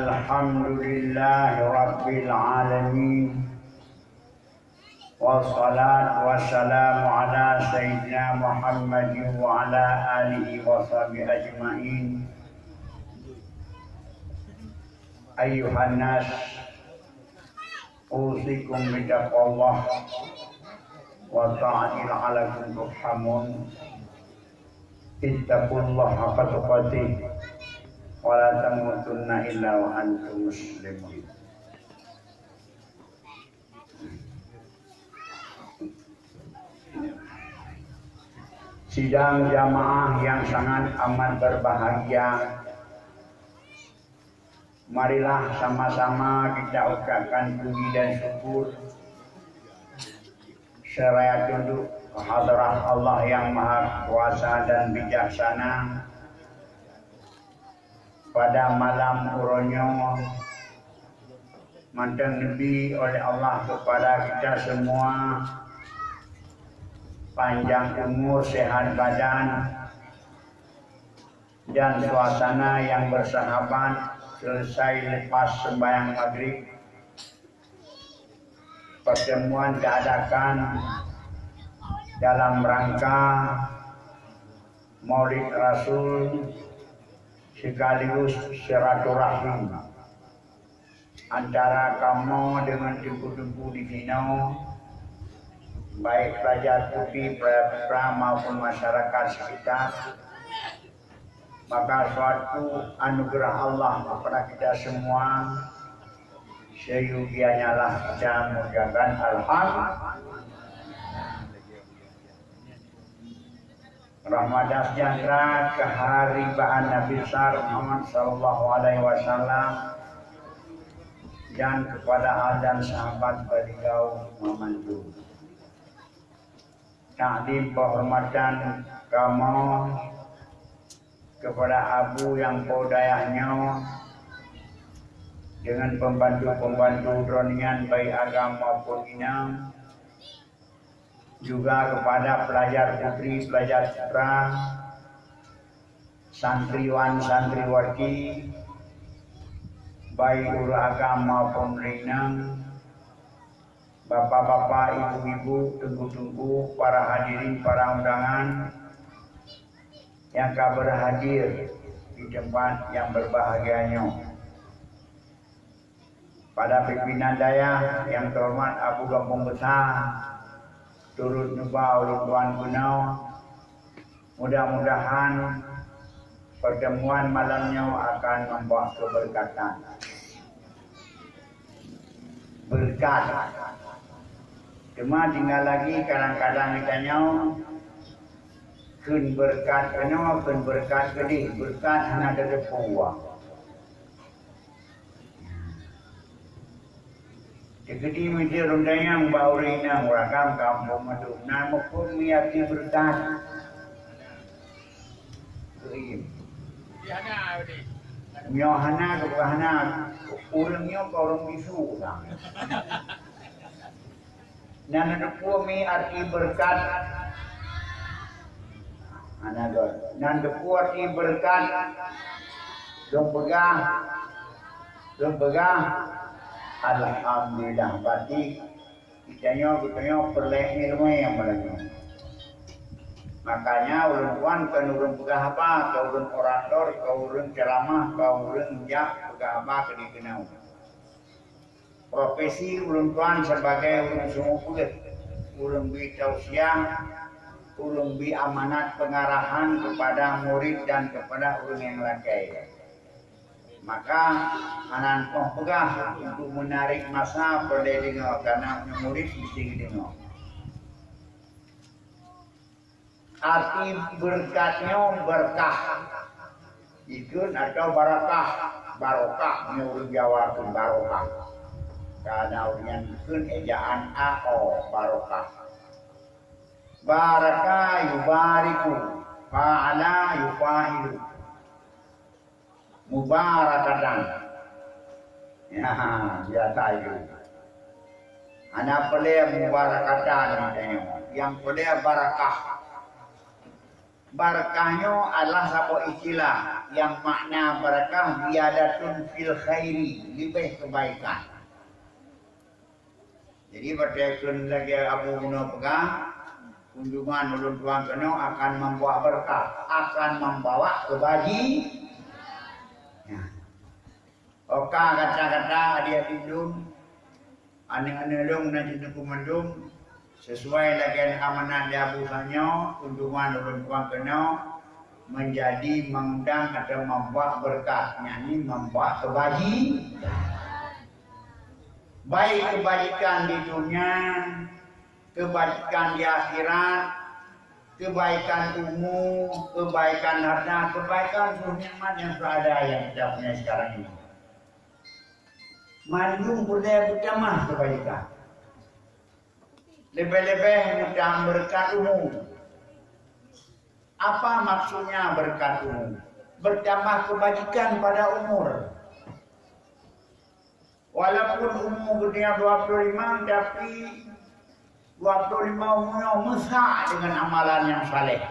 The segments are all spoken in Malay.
Alhamdulillah Rabbil Alamin. Wassalatu wassalamu ala Sayyidina Muhammadin wa ala alihi wa sahbihi ajma'in. Ayuhan nas, usikum bitaqwallah wa ta'atil alakum turhamun. Ittaqullah haqqa tuqatih wa la tamutunna illa wa antum muslimun. Sidang jamaah yang sangat amat berbahagia, marilah sama-sama kita ucapkan puji dan syukur seraya tunduk kehadrat Allah yang Maha Kuasa dan Bijaksana pada malam uronyo mantan Nabi oleh Allah kepada kita semua, panjang umur, sehat badan, dan suasana yang bersahabat. Selesai lepas sembahyang maghrib, pertemuan diadakan dalam rangka Maulid Rasul sekaligus silaturahim antara kamu dengan tubuh-tubuh di sini, baik pelajar putih, pra maupun masyarakat sekitar. Maka suatu anugerah Allah kepada kita semua, seyugianya lah kita mengucapkan alhamdulillah. Rahmat dan sejahtera keharibaan Nabi besar Muhammad sallallahu alaihi wasallam dan kepada al dan sahabat beliau memandu. Takdim penghormatan kamu kepada Abu yang podayahnya dengan pembantu-pembantu dronian baik agama maupun inam, juga kepada pelajar putri, pelajar putra, santriwan, santriwati, baik guru agama maupun rinang, bapak-bapak, ibu-ibu, tunggu-tunggu, para hadirin, para undangan yang akan berhadir di tempat yang berbahagianya. Pada pimpinan daya yang terhormat Abu Kampung Besar, turut nubau Tuan Gunau, mudah-mudahan pertemuan malamnya akan membawa keberkatan. Berkat. Cuma tinggal lagi kadang-kadang ditanya, kun berkat kena, kun berkat kedih, berkat hanya ada puah. Jadi media rundanya bau rina rakam kampung itu, nama pun miyati berkat. Miyahana kebahana, ulangnya korong bisu lah. Dan ada puah mi arti berkat. Nan depuati berkat dong begah alhamdulillah berarti kitanya perleh ilmu yang berlaku. Makanya ulun tuan kan ulun begah apa, kau ulun orator, kau ulun ceramah, kau ulun jak begah apa ke dikenal. Profesi ulun tuan sebagai ulun semua kulit, ulun bi tausiah, ulun bi amanat pengarahan kepada murid dan kepada ulun yang lakai. Maka anak pegah untuk menarik masa perdengar karena murid mesti dengar. Arti berkatnya berkah, ikut atau barakah, barokah menurut Jawa pun barokah. Karena orang ikut ejaan ao barokah. Baraka yubariku, fa'ala yufa'ilu, mubarakatan. Ya, biasa itu. Anak pelai mubarakatan, yang pelai barakah. Barakahnya adalah satu istilah yang makna barakah biadatun fil khairi, lebih kebaikan. Jadi bertekun lagi Abu Guna pegang, kunjungan ulun tuan kena akan membawa berkah, akan membawa kebajikan. Oka kata-kata dia tidum, ane-ane long nanti kumandum. Sesuai dengan amanat dia busanya, kunjungan ulun tuan kena menjadi mengundang atau membuat berkah, yakni membuat kebajikan. Baik kebajikan di dunia, kebaikan di akhirat, kebaikan umum, kebaikan harta, kebaikan seluruh nikmat yang berada yang kita punya sekarang ini. Mandung budaya berjamaah kebaikan. Lebih-lebih mudah berkat umum. Apa maksudnya berkat umum? Bertambah kebajikan pada umur. Walaupun umur dunia 25, tapi 25 umurnya mesra dengan amalan yang saleh.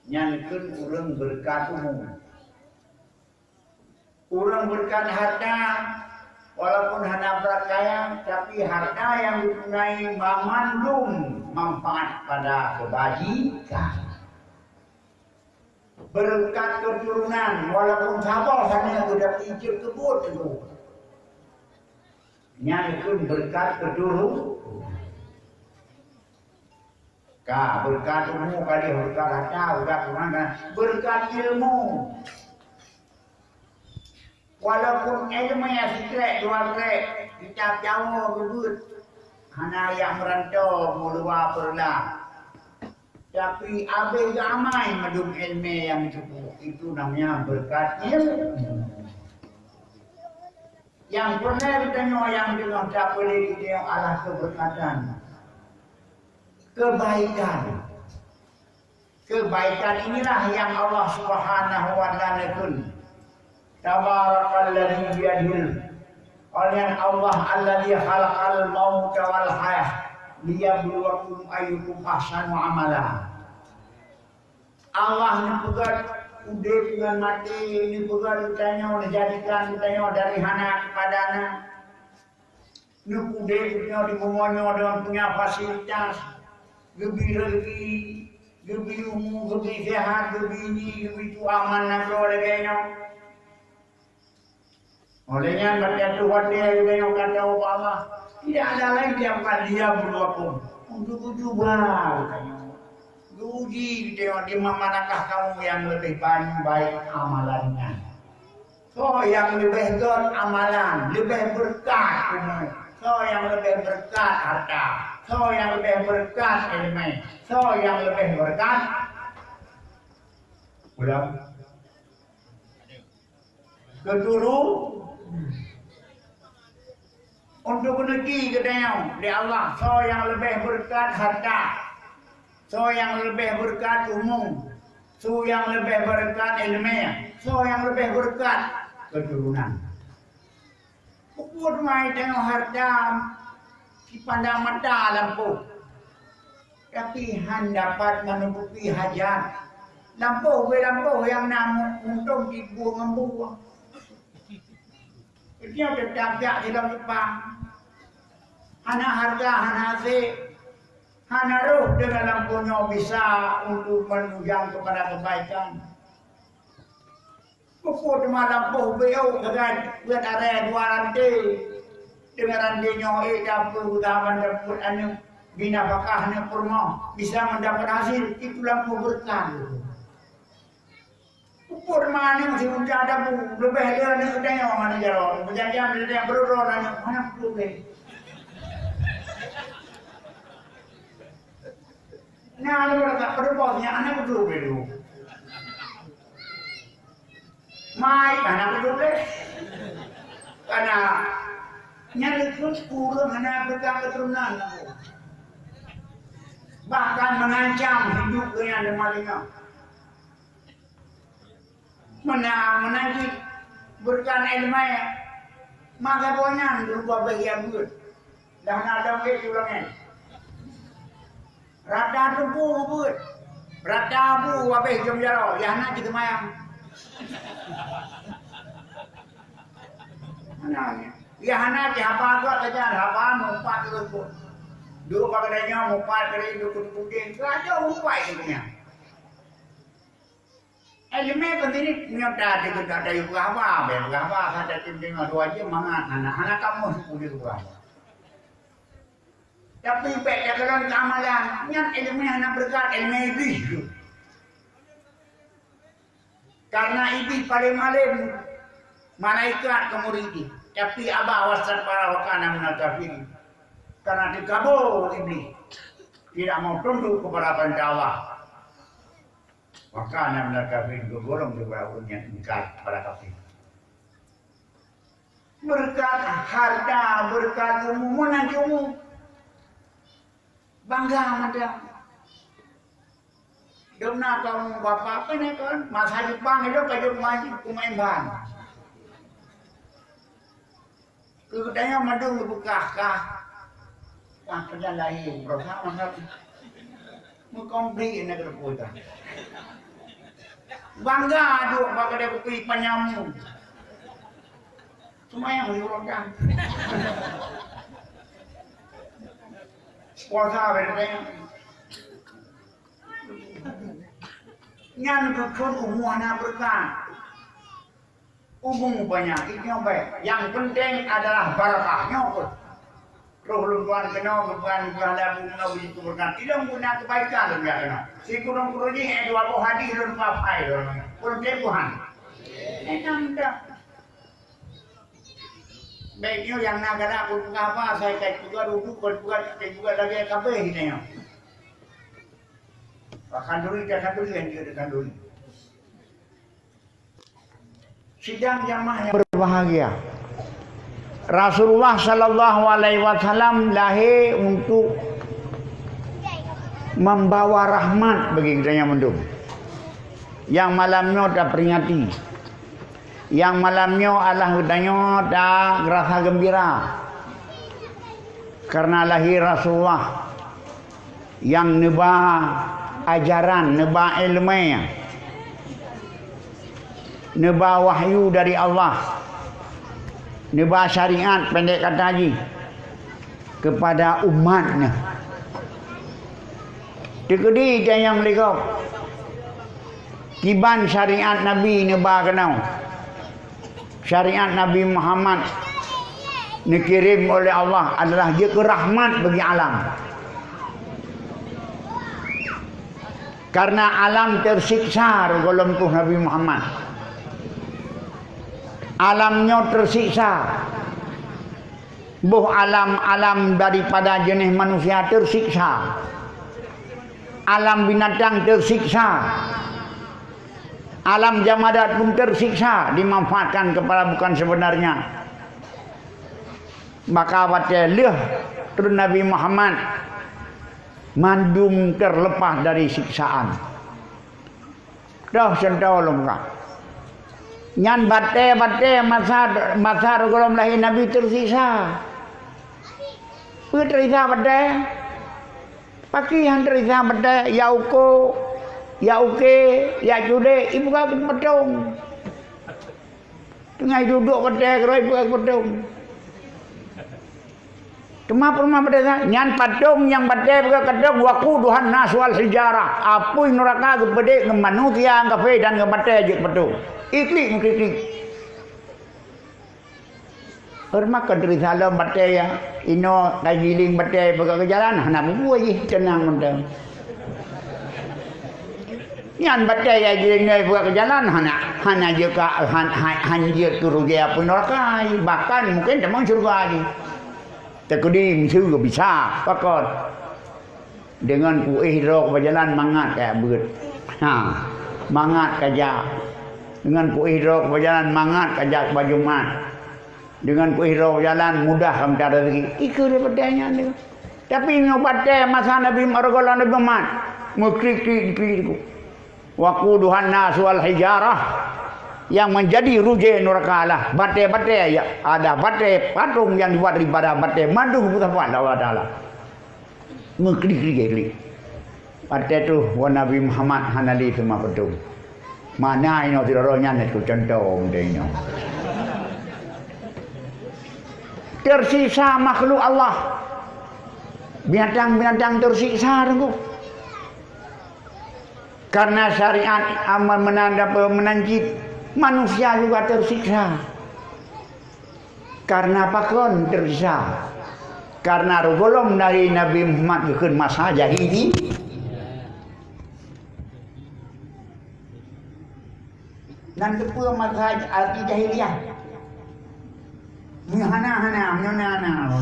Nyankeun urang berkat umum. Urang berkat harta, walaupun hanya berkaya, tapi harta yang ditunai mengandung manfaat pada kebajikan. Berkat keturunan, walaupun sabar sana sudah pikir kebut itu. Nyankeun berkat keturunan. Berkat ilmu kali berkat harta, berkat mana? Berkat ilmu. Walaupun ilmu yang secret, dua krek, kita jauh gebut. Hana yang merantau meluar perlah. Tapi abai ramai medum ilmu yang cukup. Itu namanya berkat ilmu. Yang pernah ditanya yang dengan tak boleh kita Allah keberkatan. Kebaikan. Kebaikan inilah yang Allah Subhanahu wa taala kun. Tabarakalladzi biyadihil. Oleh Allah alladzi khalaqal mauta wal hayah liyabluwakum ayyukum ahsanu amala. Allah ni pegat udah dengan mati ni pegat ditanya menjadikan ditanya dari hana kepada anak. Ni udah ditanya dimonyo dengan punya fasilitas. Gebi rezeki, gebi umum, gebi sehat, gebi ini, gebi itu aman nak keluar kayaknya. Olehnya baca Tuhan dia juga yang kata Allah, tidak ada lain yang akan dia berlaku untuk coba. Uji tengok di manakah kamu yang lebih baik amalannya. So yang lebih good amalan, lebih berkat umum. So yang lebih berkat harta. So yang lebih berkat ilmu, so yang lebih berkat ulang keturunan untuk rezeki katanya di Allah. So yang lebih berkat harta, so yang lebih berkat umum, so yang lebih berkat ilmu, so yang lebih berkat keturunan. Pukul mai tengok harta dipandang mata lampu, tapi han dapat menutupi hajat. Lampu yang nak untung dibuang-buang. Dia tetap tak dalam Jepang. Hana harga, hana hasil, hana roh dengan lampunya bisa untuk menunjang kepada kebaikan. Pukul cuma lampu beliau dengan buat area 2 rantai. Dengan randinya dapur utaman dapur anu bina bakah anu kurma bisa mendapat hasil, itu lampu berkah. Ukur mana masih muda dapur lebih dia nak tanya mana jaro berjanjian dia berdoa nanya mana boleh. Nah kalau tak berdoanya anak betul dulu. Mai anak betul karena nyalekun kurang hanya berkat keturunan. Bahkan mengancam hidup dengan demalinga. Menagih berkat ilmu maka banyak berubah bagian good. Dan ada ke tulangnya. Rata tubuh good. Ratabu habis jom jaro. Ya nak kita mayang. Mana? Ya nak apa agak saja apa mumpat tu. Dua pakainya mumpat dari itu kucing. Raja mumpat itu nya. Elemen penting nyata di kita ada yang apa, berapa ada tim dua aja mangan anak kamu sudah buat. Tapi pek kalau amalan nyat elemen anak berkat elemen iblis. Karena iblis paling malim malaikat kemuridi. Tapi abah wasan para wakana munafik. Karena dikabul iblis tidak mau tunduk kepada perintah Allah. Maka anak kafir bergolong kepada orang yang ingkar pada kafir. Berkat harta, berkat umum, nanti umum. Bangga macam. Domna kamu bapa apa ni kan? Masa Jepang itu kajuk main ban. Kekutanya madu buka kah? Wah kerja lain. Berapa masa? Mengkomplik negara kita. Bangga aduk bagi dia bukti penyamu. Semua yang diurutkan. Puasa berdaya. Nyan kekun umuhana berkah. Umum banyak, itu yang baik. Yang penting adalah barakahnya. Roh lumpuan kena, bukan ada bunga begitu berkat. Tidak guna kebaikan lebih kena. Si kurang kuruji dua buah hadis dan papai orang. Kurang Tuhan. Tidak. Baiknya yang nak ada pun apa saya kait juga duduk juga lagi kabeh ini. Kanduri yang dia kanduri. Sidang jamaah yang berbahagia. Rasulullah sallallahu alaihi wasallam lahir untuk membawa rahmat bagi kita yang mendung. Yang malamnya dah peringati. Yang malamnya Allah hudanya dah rasa gembira. Karena lahir Rasulullah yang neba ajaran, neba ilmu, neba wahyu dari Allah. Neba syariat pendek kata haji kepada umatnya. Dikedi yang mereka kiban syariat Nabi neba kenal. Syariat Nabi Muhammad dikirim oleh Allah adalah dia rahmat bagi alam. Karena alam tersiksa golong tu Nabi Muhammad. Alamnya tersiksa. Buh alam-alam daripada jenis manusia tersiksa. Alam binatang tersiksa. Alam jamadat pun tersiksa. Dimanfaatkan kepada bukan sebenarnya. Maka baca leh turun Nabi Muhammad mandum terlepas dari siksaan. Dah sentau lengkap. Nyan bate masa golong lahir Nabi tersiksa. Tersiksa bate. Pakihan tersiksa bate. Ya uke, ya jude, ibu kaki pedung. Tengah duduk bate, keroi ibu kaki pedung. Cuma rumah bate nyan pedung yang bate buka kedung waku Tuhan naswal sejarah. Apui neraka gede manusia kafe dan ngebate je pedung. Iklik mengkritik. Hormat kadri salam batai ya. Ino kajiling batai pergi ke jalan. Nak buat je tenang mendem. Yan batai ya jiling ni pergi ke jalan. Hana je ka hanjir turun dia pun neraka. Bahkan mungkin temang surga je. Terkudi surga bisa. Pakot. Dengan kuih rok berjalan mangat kayak ber. Mangat kajak. Dengan kuihro berjalan mangat kajak baju mat. Dengan kuihro berjalan mudah mencari rezeki. Itu dia pedanya ni. Tapi nyobatnya masa Nabi Margola Nabi Muhammad mengkritik diriku. Waquduhan nas wal hijarah yang menjadi ruje neraka Allah. Bate-bate ya ada bate patung yang dibuat daripada bate madu kepada Allah Taala. Mengkritik. Pada tu wa Nabi Muhammad hanali semua betul. Mana ino tiroronya itu contoh ini. Tersisa makhluk Allah. Binatang-binatang tersiksa tunggu. Karena syariat amal menanjit manusia juga tersiksa. Karena apa kon tersiksa? Karena golong dari Nabi Muhammad ke masa jahili. Dan depa masa arti jahiliyah. Hana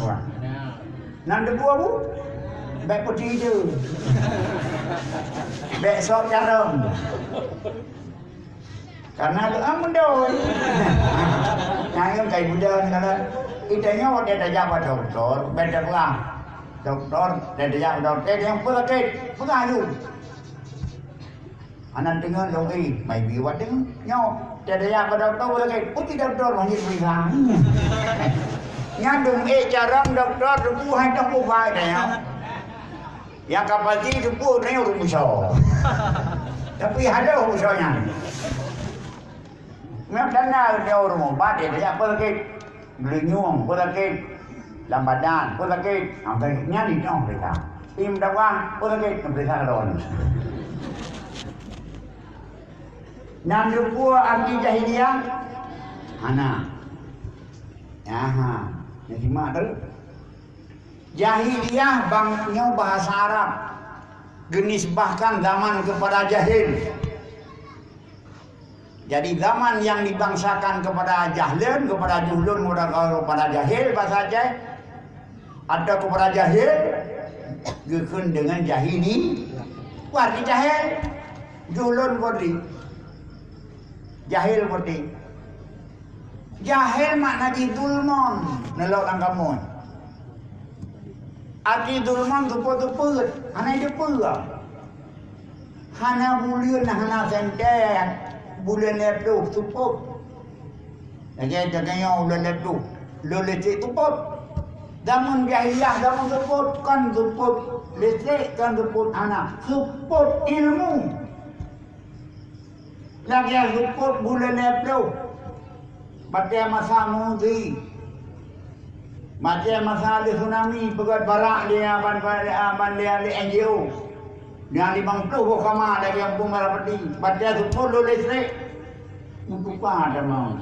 tuan. Nan depa bu. Baik putih tu. Baik sok jarang. Karena doa mendon. Yang kayak budak kalau itanya waktu dia jawab doktor, beda pulang. Doktor dia jawab doktor yang pelakit, pengayu. Anak dengar doi, mai biwat dengar. Nyo, dia jawab doktor pelakit, putih doktor hanya berikan. Nyandung jarang doktor tu hai tak buat dia. Yang kapal tu pun ni rumusau. Tapi ada rumusaunya. Memang dia orang obat dia jawab pelakit. Belinyung, pelakit, lambadan, pelakit, sampai nyari dong mereka. Tim dakwah, pelakit, mereka lawan. Nanti pua arti jahiliyah, hana, jadi mana? Jahiliyah bangnya bahasa Arab, jenis bahkan zaman kepada jahil. Jadi zaman yang dibangsakan kepada jahlin, kepada juhlun, kepada jahil bahasa Aceh. Ada kepada jahil, gekun dengan jahili. Warti jahil, juhlun warti. Jahil warti. Jahil makna dulmon, nelok langkamun. Arti dulmon tuput-tuput, hana jepul lah. Hana buliun, hana sentet. Bulan lepas tupuk. Jadi jangannya bulan lepas. Lelaki tupuk. Zaman jahiliyah, zaman tupuk kan tupuk. Listrik kan tupuk anak. Tupuk ilmu. Lagi tupuk bulan lepas. Baca masa mudi. Baca masa tsunami. Pegat barak dia aban dia NGO. Yang 50 kamar dari yang pun merah peti. Baca sepuluh dulu listrik. Untuk apa ada mau?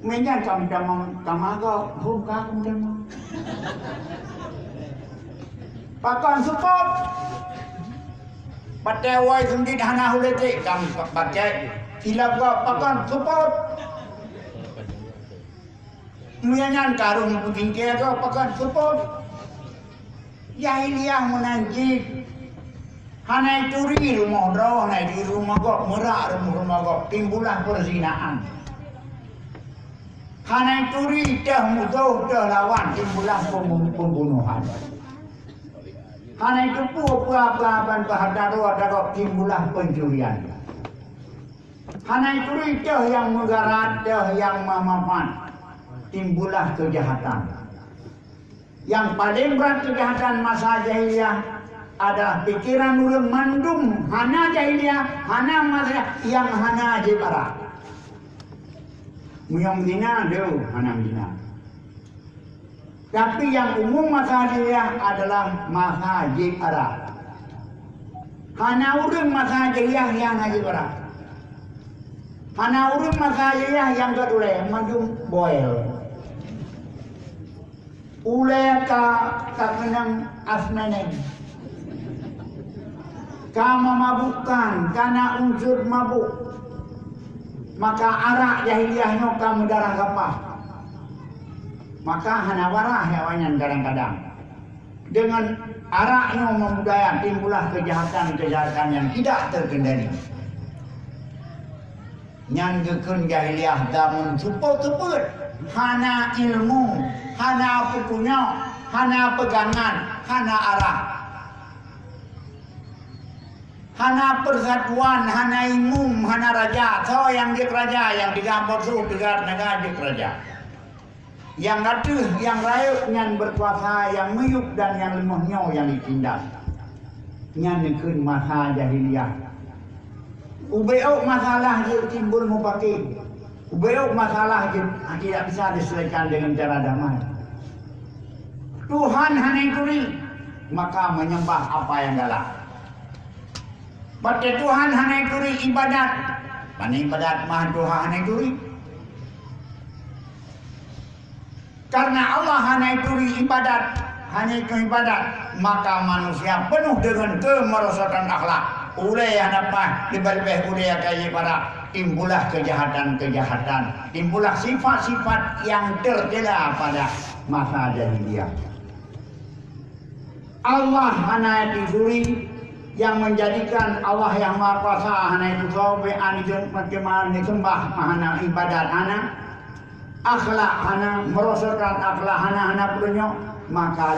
Menyan kami kamar kau. Buka kami mau. Pakan support. Baca wai sendiri hana listrik. Kami baca hilap kau pakan support. Menyan karung puting kaya kau pakan support. Jahiliyah menanjik. Hanai curi rumah draw, hanai di rumah kok merak rumah kok timbulah perzinaan. Hanai curi dah musuh dah lawan timbulah pembunuhan. Hanai tipu apa-apaan kehadaru ada kok timbulah pencurian. Hanai curi dah yang mudarat dah yang mamafan timbulah kejahatan. Yang paling berat kejahatan masa jahiliyah adalah pikiran orang mandum hana jahiliyah, hana masa yang hana jibara. Muyang dina deu hana dina. Tapi yang umum masa jahiliyah adalah masa jibara. Hana orang masa jahiliyah yang hana jibara. Hana orang masa jahiliyah yang kedua mandum boil. Ulai ka kenang asmanen. Kama mabukan karena unsur mabuk. Maka arak jahiliyahnya kamu darah kapah. Maka hana warah hewannya kadang-kadang. Dengan araknya membudaya timbullah kejahatan-kejahatan yang tidak terkendali. Nyanggekeun jahiliyah damun suput-suput. Hana ilmu, hana putunya, hana pegangan, hana arah. Hana persatuan, hana imum, hana raja. So yang dik raja, yang digambar suh dekat negara dik raja. yang atuh, yang rayuk, yang berkuasa, yang meyuk dan yang lemahnya yang ditindas. Nyanyikan masa jahiliyah. Ubeuk masalah dia timbul mupaki. Ubeuk masalah dia tidak bisa diselesaikan dengan cara damai. Tuhan hanya turi, maka menyembah apa yang galak. Pada Tuhan hanya turi ibadat. Mana ibadat mah Tuhan hanya turi. Karena Allah hanya turi ibadat, hanya ibadat, maka manusia penuh dengan kemerosotan akhlak. Ulai yang dapat dibalik ulai kaya para timbulah kejahatan-kejahatan, timbulah sifat-sifat yang tercela pada masa jahiliyah. Allah hanya diberi yang menjadikan Allah yang Maha Kuasa hanya itu sobe anjung macam disembah hana ibadat hana akhlak hana merosotkan akhlak hana punya maka